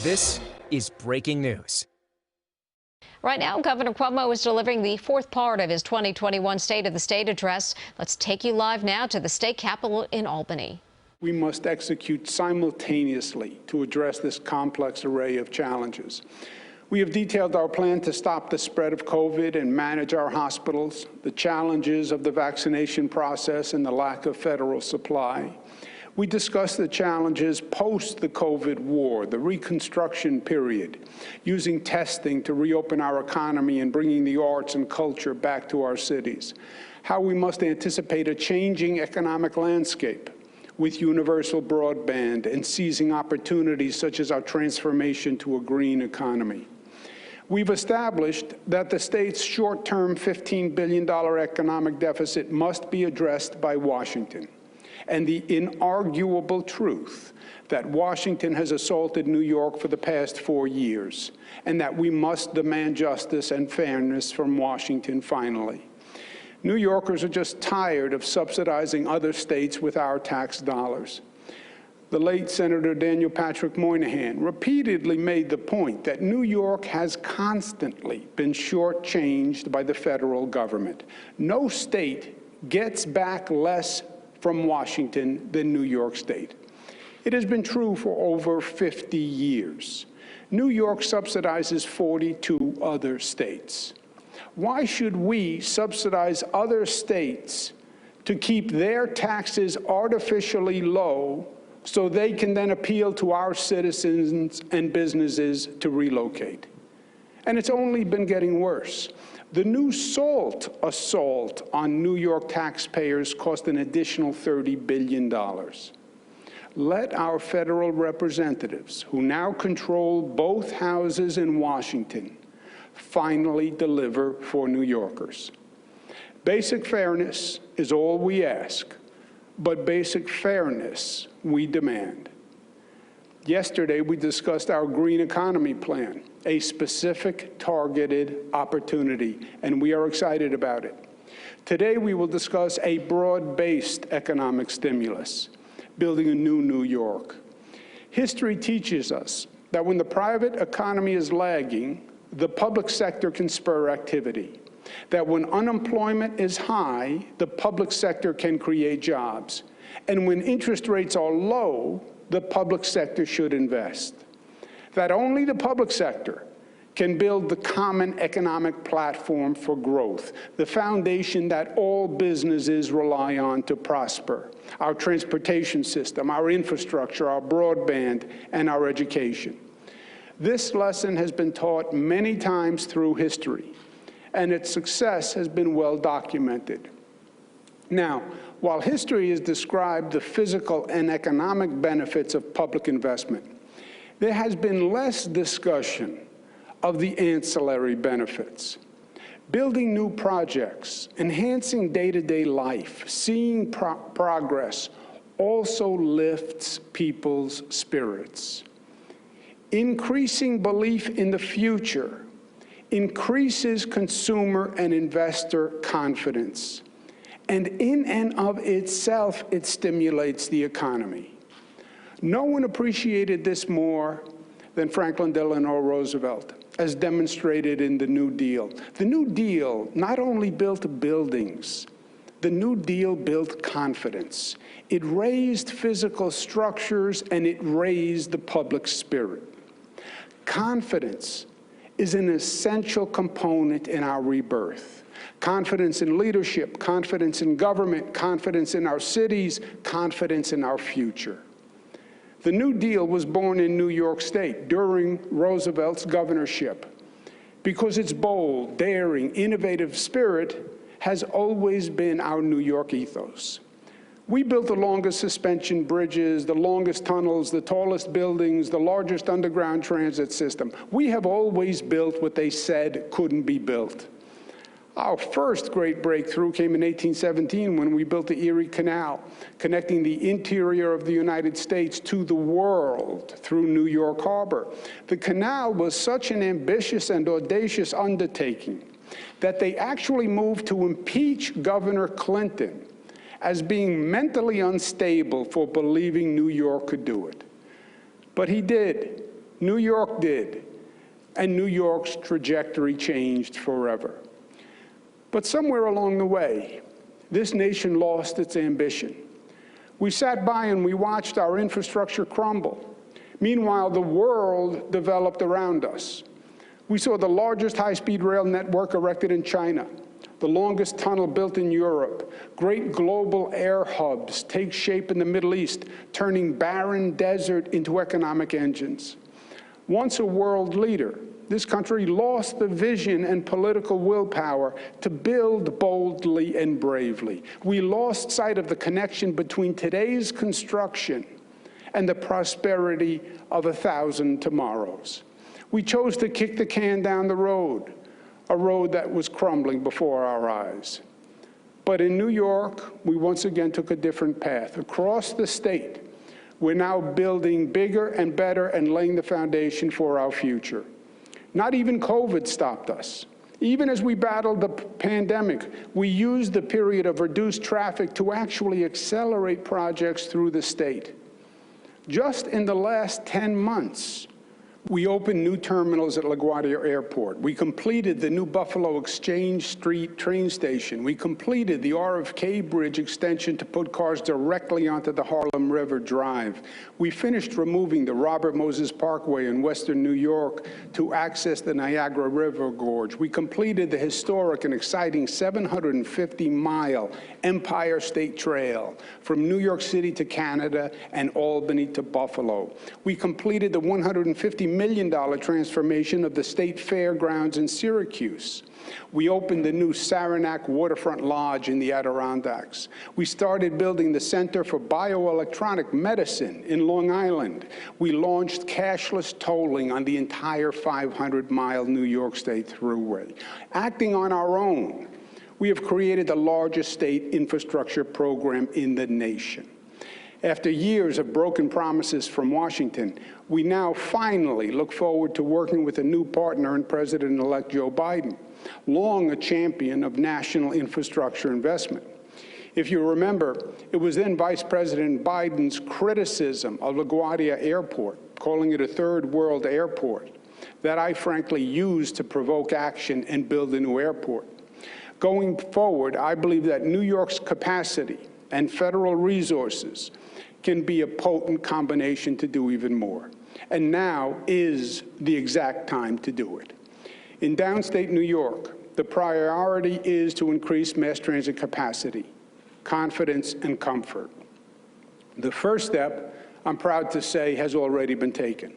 This is breaking news. Right now, Governor Cuomo is delivering the fourth part of his 2021 State of the State address. Let's take you live now to the state capitol in Albany. We must execute simultaneously to address this complex array of challenges. We have detailed our plan to stop the spread of COVID and manage our hospitals, the challenges of the vaccination process and the lack of federal supply. We discussed the challenges post the COVID war, the reconstruction period, using testing to reopen our economy and bringing the arts and culture back to our cities, how we must anticipate a changing economic landscape with universal broadband and seizing opportunities such as our transformation to a green economy. We've established that the state's short-term $15 billion economic deficit must be addressed by Washington, and the inarguable truth that Washington has assaulted New York for the past 4 years, and that we must demand justice and fairness from Washington finally. New Yorkers are just tired of subsidizing other states with our tax dollars. The late Senator Daniel Patrick Moynihan repeatedly made the point that New York has constantly been shortchanged by the federal government. No state gets back less from Washington than New York State. It has been true for over 50 years. New York subsidizes 42 other states. Why should we subsidize other states to keep their taxes artificially low so they can then appeal to our citizens and businesses to relocate? And it's only been getting worse. The new SALT assault on New York taxpayers cost an additional $30 billion. Let our federal representatives, who now control both houses in Washington, finally deliver for New Yorkers. Basic fairness is all we ask, but basic fairness we demand. Yesterday, we discussed our green economy plan, a specific targeted opportunity, and we are excited about it. Today, we will discuss a broad-based economic stimulus, building a new New York. History teaches us that when the private economy is lagging, the public sector can spur activity. That when unemployment is high, the public sector can create jobs. And when interest rates are low, the public sector should invest. That only the public sector can build the common economic platform for growth, the foundation that all businesses rely on to prosper, our transportation system, our infrastructure, our broadband, and our education. This lesson has been taught many times through history, and its success has been well documented. Now, while history has described the physical and economic benefits of public investment, there has been less discussion of the ancillary benefits. Building new projects, enhancing day-to-day life, seeing progress also lifts people's spirits. Increasing belief in the future increases consumer and investor confidence. And in and of itself, it stimulates the economy. No one appreciated this more than Franklin Delano Roosevelt, as demonstrated in the New Deal. The New Deal not only built buildings, the New Deal built confidence. It raised physical structures and it raised the public spirit. Confidence is an essential component in our rebirth. Confidence in leadership, confidence in government, confidence in our cities, confidence in our future. The New Deal was born in New York State during Roosevelt's governorship because its bold, daring, innovative spirit has always been our New York ethos. We built the longest suspension bridges, the longest tunnels, the tallest buildings, the largest underground transit system. We have always built what they said couldn't be built. Our first great breakthrough came in 1817 when we built the Erie Canal, connecting the interior of the United States to the world through New York Harbor. The canal was such an ambitious and audacious undertaking that they actually moved to impeach Governor Clinton as being mentally unstable for believing New York could do it. But he did, New York did, and New York's trajectory changed forever. But somewhere along the way, this nation lost its ambition. We sat by and we watched our infrastructure crumble. Meanwhile, the world developed around us. We saw the largest high-speed rail network erected in China, the longest tunnel built in Europe, great global air hubs take shape in the Middle East, turning barren desert into economic engines. Once a world leader, this country lost the vision and political willpower to build boldly and bravely. We lost sight of the connection between today's construction and the prosperity of 1,000 tomorrows. We chose to kick the can down the road, a road that was crumbling before our eyes. But in New York, we once again took a different path. Across the state, we're now building bigger and better and laying the foundation for our future. Not even COVID stopped us. Even as we battled the pandemic, we used the period of reduced traffic to actually accelerate projects through the state. Just in the last 10 months, we opened new terminals at LaGuardia Airport. We completed the new Buffalo Exchange Street train station. We completed the RFK Bridge extension to put cars directly onto the Harlem River Drive. We finished removing the Robert Moses Parkway in western New York to access the Niagara River Gorge. We completed the historic and exciting 750-mile Empire State Trail from New York City to Canada and Albany to Buffalo. We completed the $150 million transformation of the state fairgrounds in Syracuse. We opened the new Saranac Waterfront Lodge in the Adirondacks. We started building the Center for Bioelectronic Medicine in Long Island. We launched cashless tolling on the entire 500-mile New York State Thruway. Acting on our own, we have created the largest state infrastructure program in the nation. After years of broken promises from Washington, we now finally look forward to working with a new partner in President-elect Joe Biden, long a champion of national infrastructure investment. If you remember, it was then Vice President Biden's criticism of LaGuardia Airport, calling it a third world airport, that I frankly used to provoke action and build a new airport. Going forward, I believe that New York's capacity and federal resources can be a potent combination to do even more. And now is the exact time to do it. In downstate New York, the priority is to increase mass transit capacity, confidence, and comfort. The first step, I'm proud to say, has already been taken.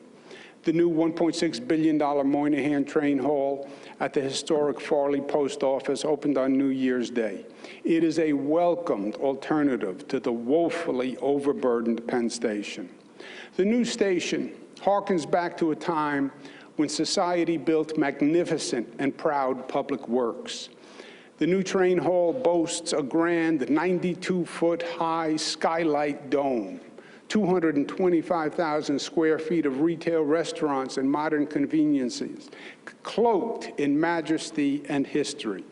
The new $1.6 billion Moynihan Train Hall at the historic Farley Post Office opened on New Year's Day. It is a welcomed alternative to the woefully overburdened Penn Station. The new station harkens back to a time when society built magnificent and proud public works. The new train hall boasts a grand 92-foot-high skylight dome, 225,000 square feet of retail restaurants and modern conveniences, cloaked in majesty and history.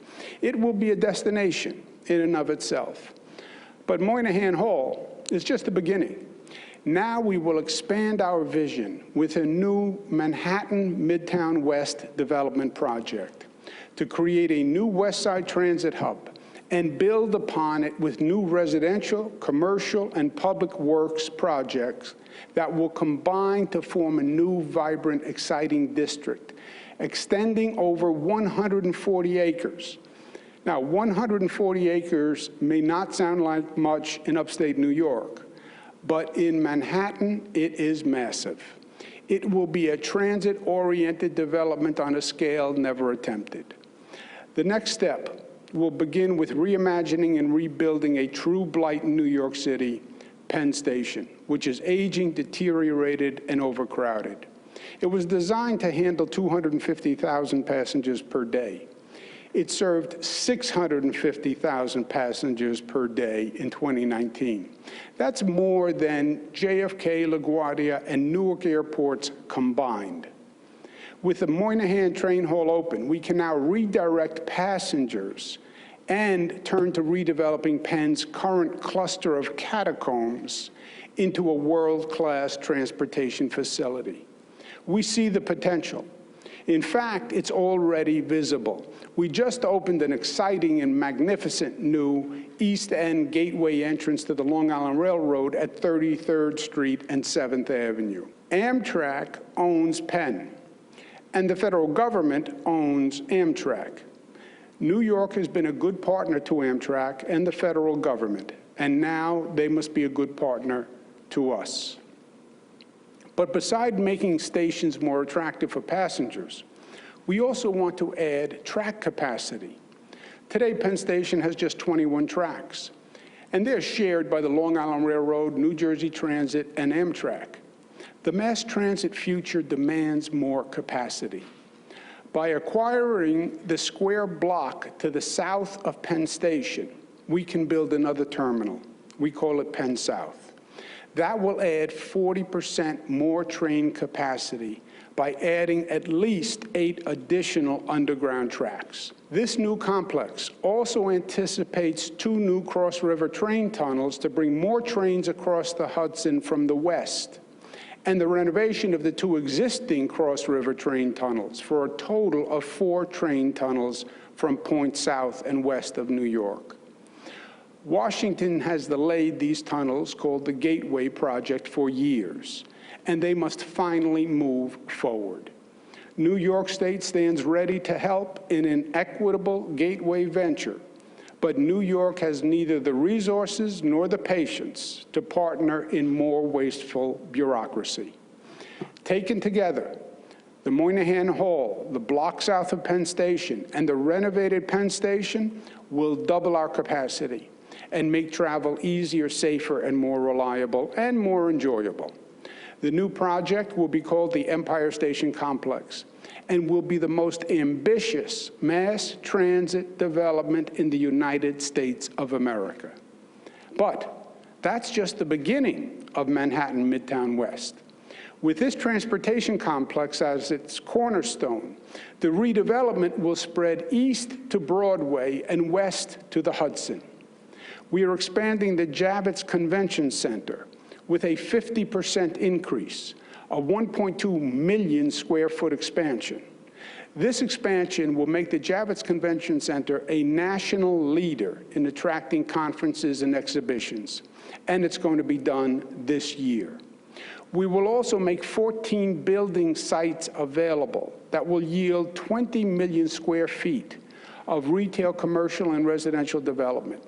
It will be a destination in and of itself. But Moynihan Hall is just the beginning. Now we will expand our vision with a new Manhattan Midtown West development project to create a new West Side Transit hub and build upon it with new residential, commercial, and public works projects that will combine to form a new, vibrant, exciting district, extending over 140 acres. Now, 140 acres may not sound like much in upstate New York, but in Manhattan, it is massive. It will be a transit-oriented development on a scale never attempted. The next step will begin with reimagining and rebuilding a true blight in New York City, Penn Station, which is aging, deteriorated, and overcrowded. It was designed to handle 250,000 passengers per day. It served 650,000 passengers per day in 2019. That's more than JFK, LaGuardia, and Newark airports combined. With the Moynihan Train Hall open, we can now redirect passengers and turn to redeveloping Penn's current cluster of catacombs into a world-class transportation facility. We see the potential. In fact, it's already visible. We just opened an exciting and magnificent new East End gateway entrance to the Long Island Railroad at 33rd Street and 7th Avenue. Amtrak owns Penn, and the federal government owns Amtrak. New York has been a good partner to Amtrak and the federal government, and now they must be a good partner to us. But besides making stations more attractive for passengers, we also want to add track capacity. Today, Penn Station has just 21 tracks, and they're shared by the Long Island Railroad, New Jersey Transit, and Amtrak. The mass transit future demands more capacity. By acquiring the square block to the south of Penn Station, we can build another terminal. We call it Penn South. That will add 40% more train capacity by adding at least 8 additional underground tracks. This new complex also anticipates 2 new cross-river train tunnels to bring more trains across the Hudson from the west, and the renovation of the 2 existing cross-river train tunnels for a total of 4 train tunnels from points south and west of New York. Washington has delayed these tunnels, called the Gateway Project, for years, and they must finally move forward. New York State stands ready to help in an equitable gateway venture, but New York has neither the resources nor the patience to partner in more wasteful bureaucracy. Taken together, the Moynihan Hall, the block south of Penn Station, and the renovated Penn Station will double our capacity and make travel easier, safer, and more reliable, and more enjoyable. The new project will be called the Empire Station Complex and will be the most ambitious mass transit development in the United States of America. But that's just the beginning of Manhattan Midtown West. With this transportation complex as its cornerstone, the redevelopment will spread east to Broadway and west to the Hudson. We are expanding the Javits Convention Center with a 50% increase, a 1.2 million square foot expansion. This expansion will make the Javits Convention Center a national leader in attracting conferences and exhibitions, and it's going to be done this year. We will also make 14 building sites available that will yield 20 million square feet of retail, commercial, and residential development.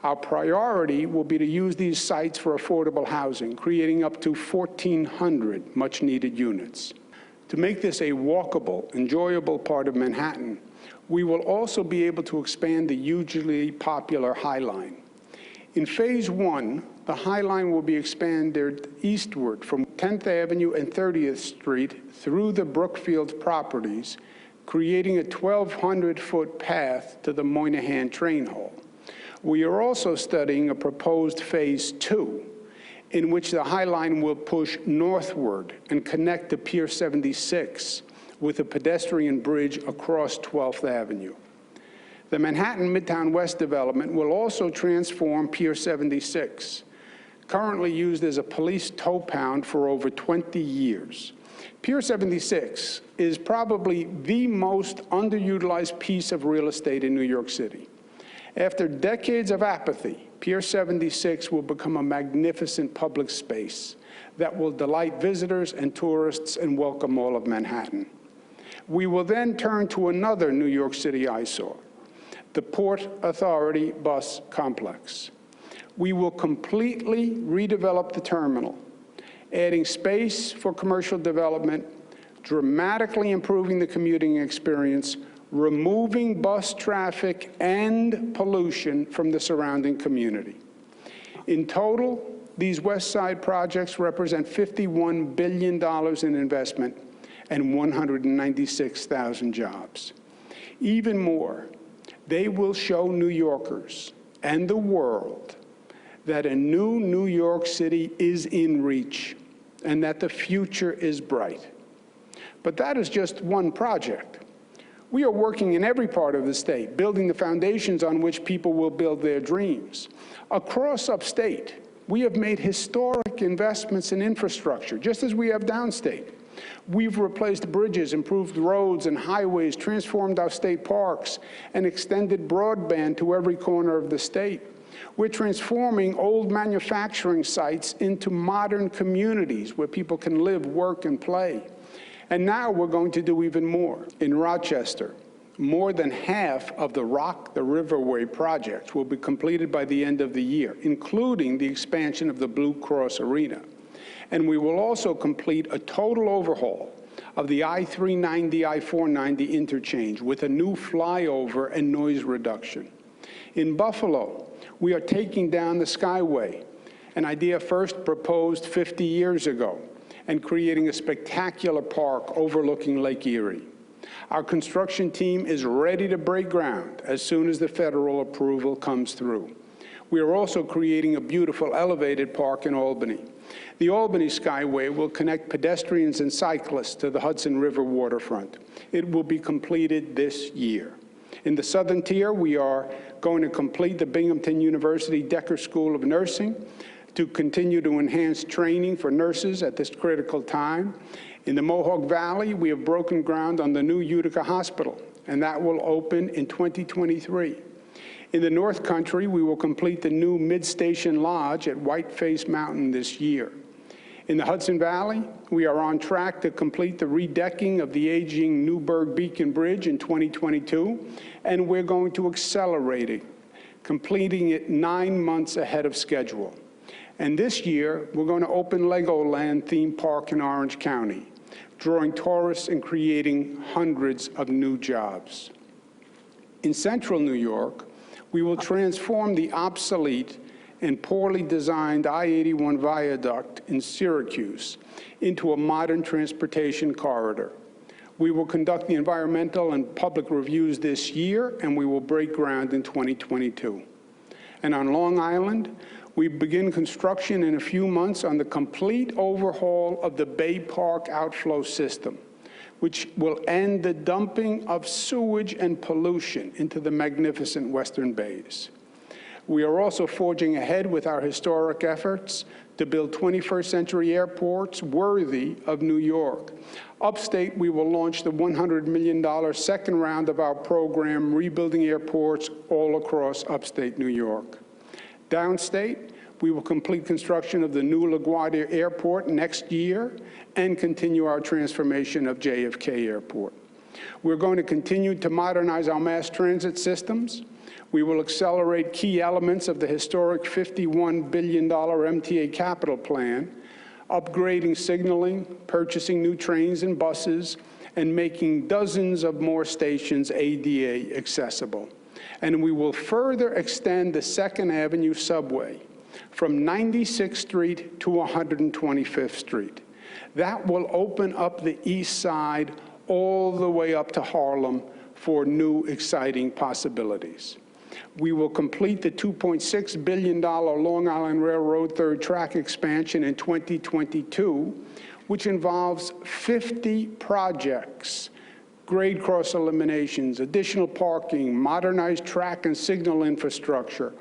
Our priority will be to use these sites for affordable housing, creating up to 1,400 much-needed units. To make this a walkable, enjoyable part of Manhattan, we will also be able to expand the hugely popular High Line. In Phase 1, the High Line will be expanded eastward from 10th Avenue and 30th Street through the Brookfield properties, creating a 1,200-foot path to the Moynihan Train Hall. We are also studying a proposed Phase 2, in which the High Line will push northward and connect to Pier 76 with a pedestrian bridge across 12th Avenue. The Manhattan Midtown West development will also transform Pier 76, currently used as a police tow pound for over 20 years. Pier 76 is probably the most underutilized piece of real estate in New York City. After decades of apathy, Pier 76 will become a magnificent public space that will delight visitors and tourists and welcome all of Manhattan. We will then turn to another New York City eyesore, the Port Authority bus complex. We will completely redevelop the terminal, adding space for commercial development, dramatically improving the commuting experience, removing bus traffic and pollution from the surrounding community. In total, these West Side projects represent $51 billion in investment and 196,000 jobs. Even more, they will show New Yorkers and the world that a new New York City is in reach and that the future is bright. But that is just one project. We are working in every part of the state, building the foundations on which people will build their dreams. Across Upstate, we have made historic investments in infrastructure, just as we have downstate. We've replaced bridges, improved roads and highways, transformed our state parks, and extended broadband to every corner of the state. We're transforming old manufacturing sites into modern communities where people can live, work, and play. And now we're going to do even more. In Rochester, more than half of the Rock the Riverway project will be completed by the end of the year, including the expansion of the Blue Cross Arena. And we will also complete a total overhaul of the I-390, I-490 interchange with a new flyover and noise reduction. In Buffalo, we are taking down the Skyway, an idea first proposed 50 years ago, and creating a spectacular park overlooking Lake Erie. Our construction team is ready to break ground as soon as the federal approval comes through. We are also creating a beautiful elevated park in Albany. The Albany Skyway will connect pedestrians and cyclists to the Hudson River waterfront. It will be completed this year. In the southern tier, we are going to complete the Binghamton University Decker School of Nursing to continue to enhance training for nurses at this critical time. In the Mohawk Valley, we have broken ground on the new Utica Hospital, and that will open in 2023. In the North Country, we will complete the new Mid-Station Lodge at Whiteface Mountain this year. In the Hudson Valley, we are on track to complete the redecking of the aging Newburgh Beacon Bridge in 2022, and we're going to accelerate it, completing it 9 months ahead of schedule. And this year, we're going to open Legoland theme park in Orange County, drawing tourists and creating hundreds of new jobs. In central New York, we will transform the obsolete and poorly designed I-81 viaduct in Syracuse into a modern transportation corridor. We will conduct the environmental and public reviews this year, and we will break ground in 2022. And on Long Island, we begin construction in a few months on the complete overhaul of the Bay Park outflow system, which will end the dumping of sewage and pollution into the magnificent Western Bays. We are also forging ahead with our historic efforts to build 21st century airports worthy of New York. Upstate, we will launch the $100 million second round of our program, rebuilding airports all across upstate New York. Downstate, we will complete construction of the new LaGuardia Airport next year and continue our transformation of JFK Airport. We're going to continue to modernize our mass transit systems. We will accelerate key elements of the historic $51 billion MTA capital plan, upgrading signaling, purchasing new trains and buses, and making dozens of more stations ADA accessible. And we will further extend the 2nd Avenue subway from 96th Street to 125th Street. That will open up the East Side all the way up to Harlem for new exciting possibilities. We will complete the $2.6 billion Long Island Railroad third track expansion in 2022, which involves 50 projects, grade cross eliminations, additional parking, modernized track and signal infrastructure,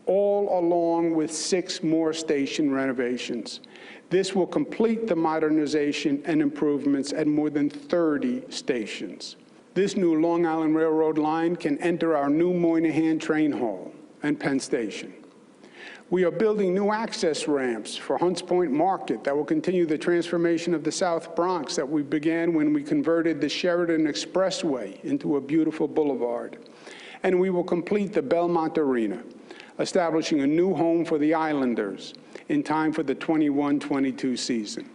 all along with 6 more station renovations. This will complete the modernization and improvements at more than 30 stations. This new Long Island Railroad line can enter our new Moynihan Train Hall and Penn Station. We are building new access ramps for Hunts Point Market that will continue the transformation of the South Bronx that we began when we converted the Sheridan Expressway into a beautiful boulevard. And we will complete the Belmont Arena, establishing a new home for the Islanders in time for the 21-22 season.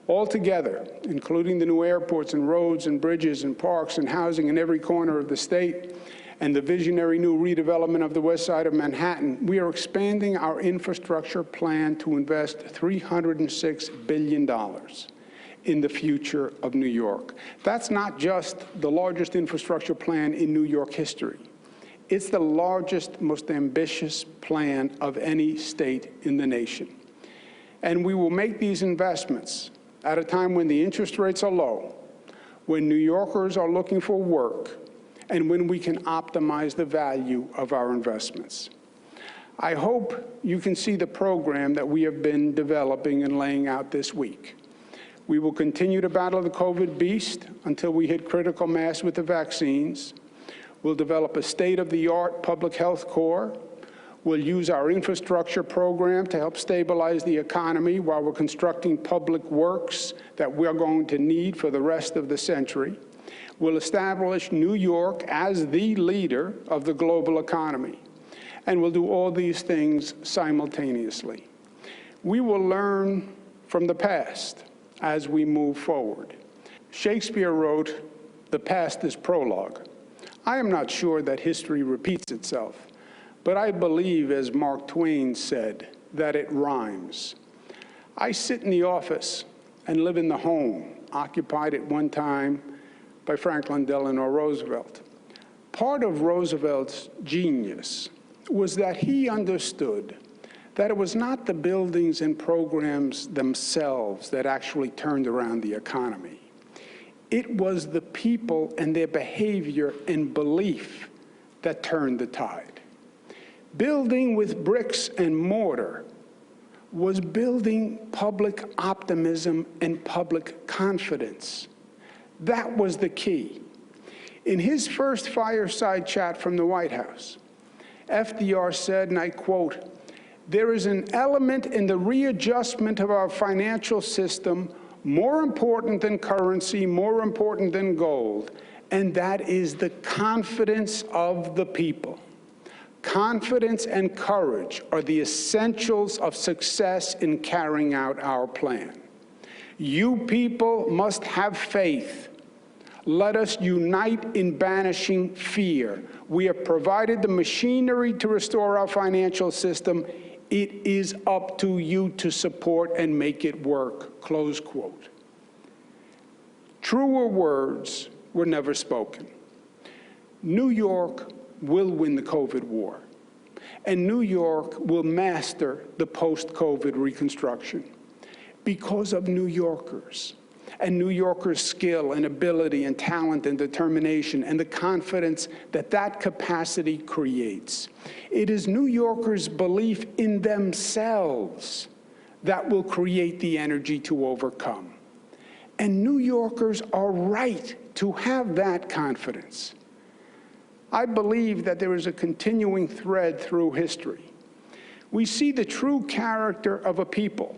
Altogether, including the new airports and roads and bridges and parks and housing in every corner of the state, and the visionary new redevelopment of the west side of Manhattan, we are expanding our infrastructure plan to invest $306 billion in the future of New York. That's not just the largest infrastructure plan in New York history. It's the largest, most ambitious plan of any state in the nation. And we will make these investments at a time when the interest rates are low, when New Yorkers are looking for work, and when we can optimize the value of our investments. I hope you can see the program that we have been developing and laying out this week. We will continue to battle the COVID beast until we hit critical mass with the vaccines. We'll develop a state-of-the-art public health core. We'll use our infrastructure program to help stabilize the economy while we're constructing public works that we're going to need for the rest of the century. We'll establish New York as the leader of the global economy. And we'll do all these things simultaneously. We will learn from the past as we move forward. Shakespeare wrote, "The past is prologue." I am not sure that history repeats itself, but I believe, as Mark Twain said, that it rhymes. I sit in the office and live in the home, occupied at one time by Franklin Delano Roosevelt. Part of Roosevelt's genius was that he understood that it was not the buildings and programs themselves that actually turned around the economy. It was the people and their behavior and belief that turned the tide. Building with bricks and mortar was building public optimism and public confidence. That was the key. In his first fireside chat from the White House, FDR said, and I quote, "There is an element in the readjustment of our financial system more important than currency, more important than gold, and that is the confidence of the people. Confidence and courage are the essentials of success in carrying out our plan. You people must have faith. Let us unite in banishing fear. We have provided the machinery to restore our financial system. It is up to you to support and make it work," close quote. Truer words were never spoken. New York will win the COVID war, and New York will master the post-COVID reconstruction because of New Yorkers and New Yorkers' skill and ability and talent and determination and the confidence that that capacity creates. It is New Yorkers' belief in themselves that will create the energy to overcome. And New Yorkers are right to have that confidence. I believe that there is a continuing thread through history. We see the true character of a people,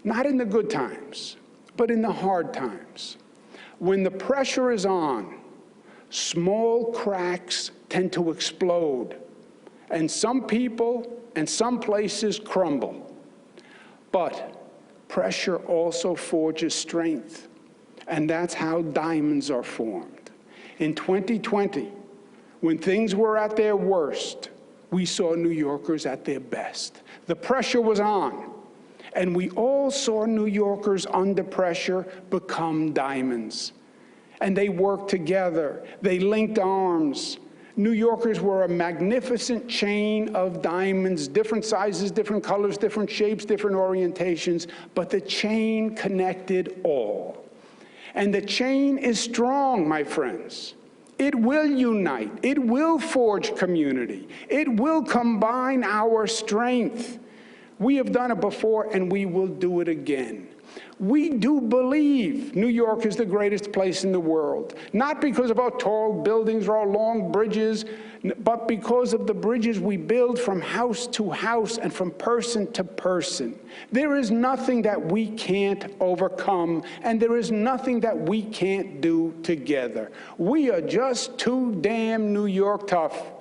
not in the good times, but in the hard times. When the pressure is on, small cracks tend to explode, and some people and some places crumble. But pressure also forges strength, and that's how diamonds are formed. In 2020, when things were at their worst, we saw New Yorkers at their best. The pressure was on, and we all saw New Yorkers under pressure become diamonds. And they worked together. They linked arms. New Yorkers were a magnificent chain of diamonds, different sizes, different colors, different shapes, different orientations, but the chain connected all. And the chain is strong, my friends. It will unite. It will forge community. It will combine our strength. We have done it before, and we will do it again. We do believe New York is the greatest place in the world, not because of our tall buildings or our long bridges, but because of the bridges we build from house to house and from person to person. There is nothing that we can't overcome, and there is nothing that we can't do together. We are just too damn New York tough,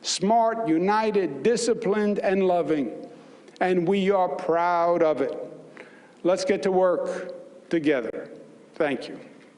smart, united, disciplined, and loving, and we are proud of it. Let's get to work together. Thank you.